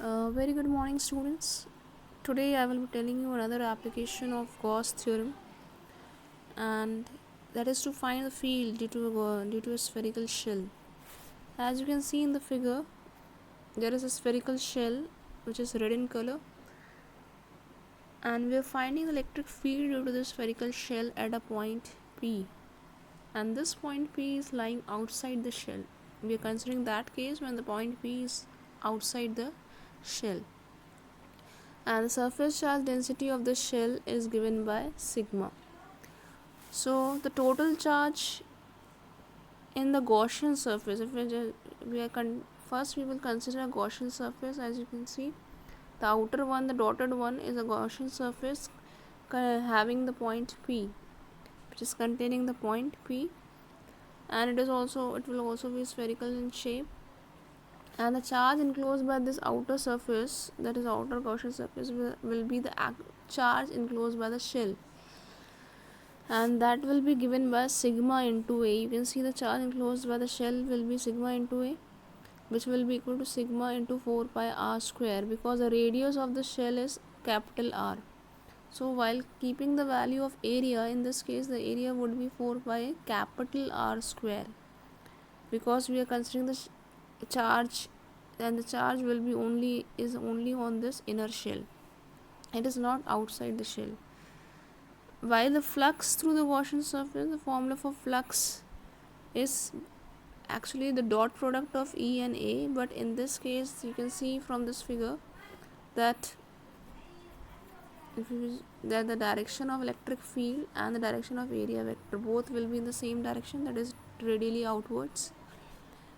Very good morning, students. Today I will be telling you another application of Gauss theorem, and that is to find the field due to a spherical shell. As you can see in the figure, there is a spherical shell which is red in color, and we are finding the electric field due to the spherical shell at a point P. And this point P is lying outside the shell. We are considering that case when the point P is outside the shell. And the surface charge density of the shell is given by sigma. So the total charge in the Gaussian surface, if first we will consider a Gaussian surface. As you can see, the outer one, the dotted one, is a Gaussian surface having the point P, which is containing the point P, and it will also be spherical in shape. And the charge enclosed by this outer surface, that is outer Gaussian surface, will be the charge enclosed by the shell, and that will be given by sigma into A. You can see the charge enclosed by the shell will be sigma into A, which will be equal to sigma into 4 pi r square, because the radius of the shell is capital R. So while keeping the value of area, in this case the area would be 4 pi capital R square, because we are considering the charge, and the charge will be only on this inner shell. It is not outside the shell. While the flux through the Gaussian surface, the formula for flux is actually the dot product of E and A, but in this case you can see from this figure that that the direction of electric field and the direction of area vector both will be in the same direction, that is radially outwards.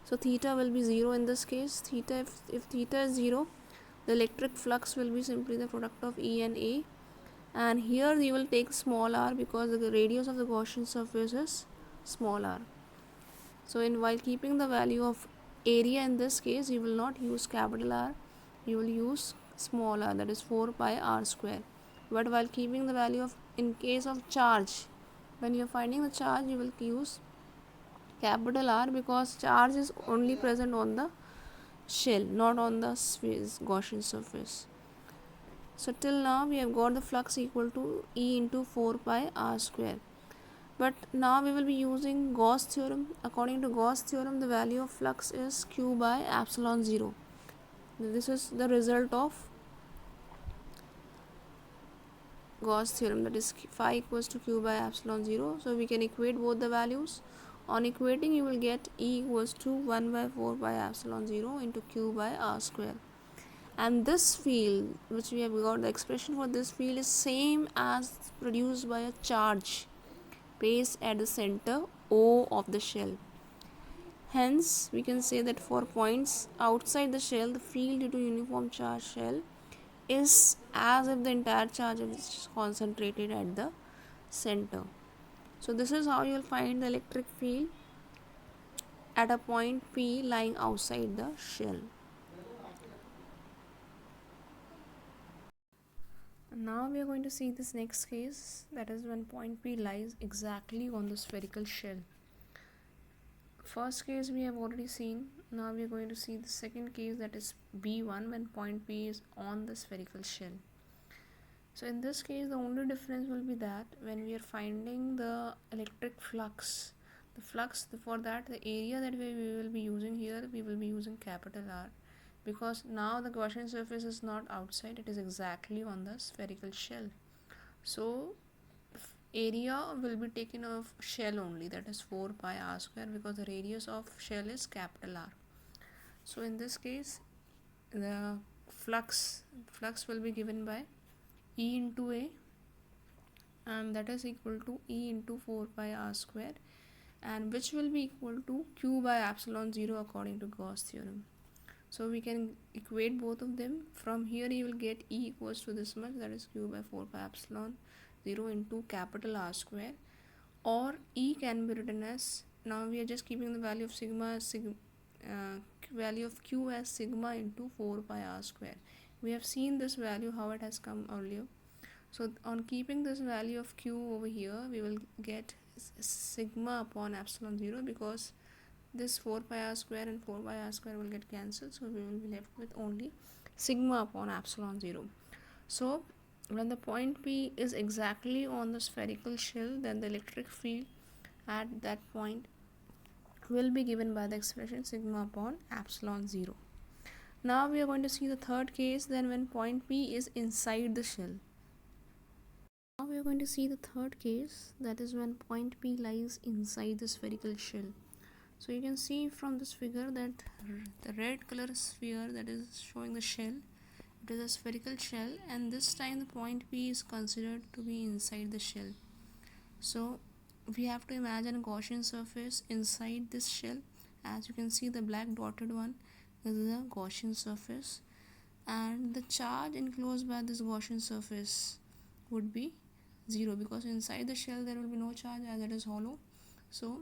So theta will be 0 in this case. If theta is 0, the electric flux will be simply the product of E and A, and here you will take small r because the radius of the Gaussian surface is small r. So while keeping the value of area, in this case you will not use capital R, you will use small r, that is 4 pi r square. But while keeping the value of, in case of charge, when you are finding the charge, you will use capital R, because charge is only present on the shell, not on the Gaussian surface. So till now we have got the flux equal to E into 4 pi r square. But now we will be using Gauss theorem. According to Gauss theorem, the value of flux is Q by epsilon 0. This is the result of Gauss theorem, that is phi equals to Q by epsilon 0. So we can equate both the values. On equating, you will get E equals to 1 by 4 by epsilon 0 into Q by r square. And this field, which we have got, the expression for this field is same as produced by a charge placed at the center O of the shell. Hence, we can say that for points outside the shell, the field due to uniform charge shell is as if the entire charge is concentrated at the center. So this is how you will find the electric field at a point P lying outside the shell. Now we are going to see this next case, that is when point P lies exactly on the spherical shell. First case we have already seen. Now we are going to see the second case, that is B1, when point P is on the spherical shell. So in this case, the only difference will be that when we are finding the electric flux, for that, the area that we will be using here, we will be using capital R, because now the Gaussian surface is not outside, it is exactly on the spherical shell. So area will be taken of shell only, that is 4 pi r square, because the radius of shell is capital R. So in this case, the flux will be given by E into A, and that is equal to E into 4 pi r square, and which will be equal to Q by epsilon 0 according to Gauss theorem. So we can equate both of them. From here you will get E equals to this much, that is Q by 4 pi epsilon 0 into capital R square, or E can be written as, now we are just keeping the value of value of Q as sigma into 4 pi r square. We have seen this value how it has come earlier. So on keeping this value of Q over here, we will get sigma upon epsilon 0, because this 4 pi r square and 4 pi r square will get cancelled, so we will be left with only sigma upon epsilon 0. So when the point P is exactly on the spherical shell, then the electric field at that point will be given by the expression sigma upon epsilon 0. Now we are going to see the third case, then when point P is inside the shell. Now we are going to see the third case, that is when point P lies inside the spherical shell. So you can see from this figure that the red color sphere that is showing the shell, it is a spherical shell, and this time the point P is considered to be inside the shell. So we have to imagine a Gaussian surface inside this shell. As you can see, the black dotted one is the Gaussian surface, and the charge enclosed by this Gaussian surface would be 0, because inside the shell there will be no charge as it is hollow. So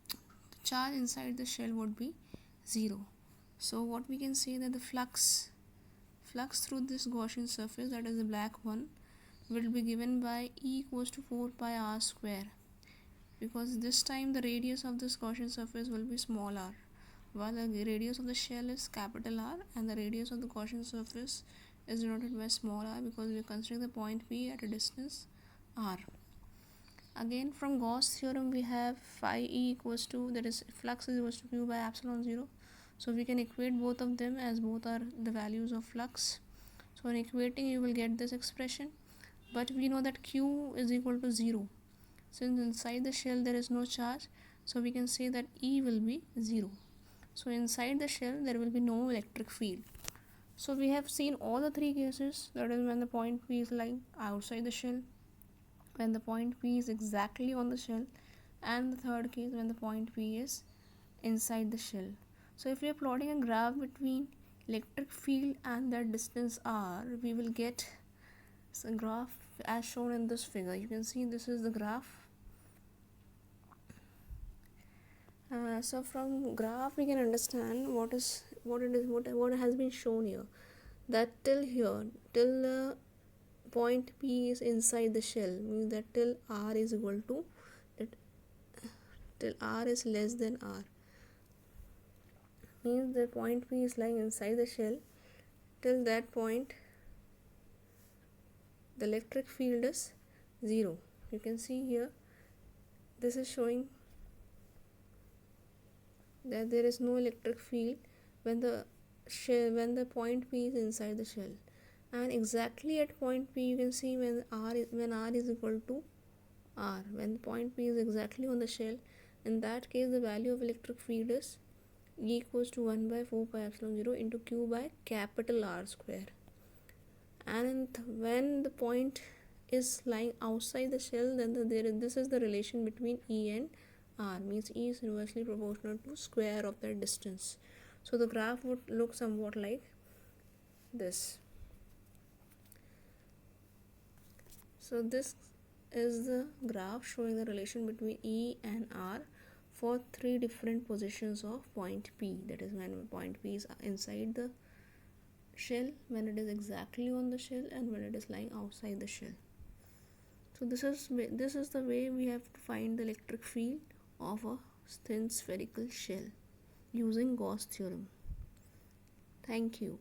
the charge inside the shell would be 0. So what we can say, that the flux through this Gaussian surface, that is the black one, will be given by E equals to 4 pi r square, because this time the radius of this Gaussian surface will be small r, while the radius of the shell is capital R, and the radius of the Gaussian surface is denoted by small r, because we are considering the point P at a distance r. Again, from Gauss theorem we have phi E equals to, that is flux is equals to Q by epsilon 0. So we can equate both of them, as both are the values of flux. So in equating you will get this expression, but we know that Q is equal to 0. Since inside the shell there is no charge, so we can say that E will be 0. So inside the shell there will be no electric field. So we have seen all the three cases, that is when the point P is lying outside the shell, when the point P is exactly on the shell, and the third case when the point P is inside the shell. So if we are plotting a graph between electric field and that distance r, we will get a graph as shown in this figure. You can see this is the graph. So from graph we can understand what has been shown here, that till the point P is inside the shell, means that till r is equal to, till r is less than r, means the point P is lying inside the shell. Till that point the electric field is 0. You can see here, this is showing that there is no electric field when the point P is inside the shell, and exactly at point P you can see when r is equal to r, when the point P is exactly on the shell, in that case the value of electric field is E equals to 1 by 4 pi epsilon 0 into Q by capital R square. And when the point is lying outside the shell, then this is the relation between E and R, means E is inversely proportional to square of that distance. So the graph would look somewhat like this. So this is the graph showing the relation between E and R for three different positions of point P, that is when point P is inside the shell, when it is exactly on the shell, and when it is lying outside the shell. So this is the way we have to find the electric field of a thin spherical shell using Gauss theorem. Thank you.